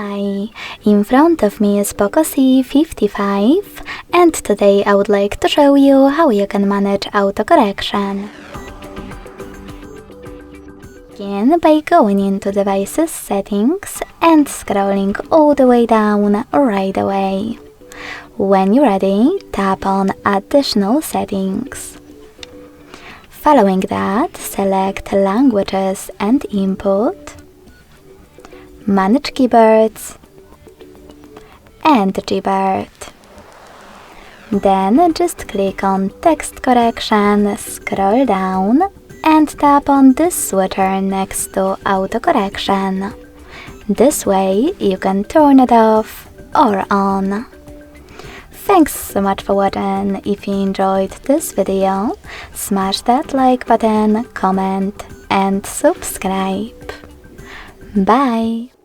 Hi, in front of me is POCO C55 and today I would like to show you how you can manage autocorrection. Begin by going into Devices Settings and scrolling all the way down right away. When you're ready, tap on Additional Settings. Following that, select Languages and Input, Manage Keyboards and Gboard. Then just click on Text Correction, scroll down and tap on this switcher next to autocorrection. This way you can turn it off or on. Thanks so much for watching. If you enjoyed this video, smash that like button, comment and subscribe. Bye!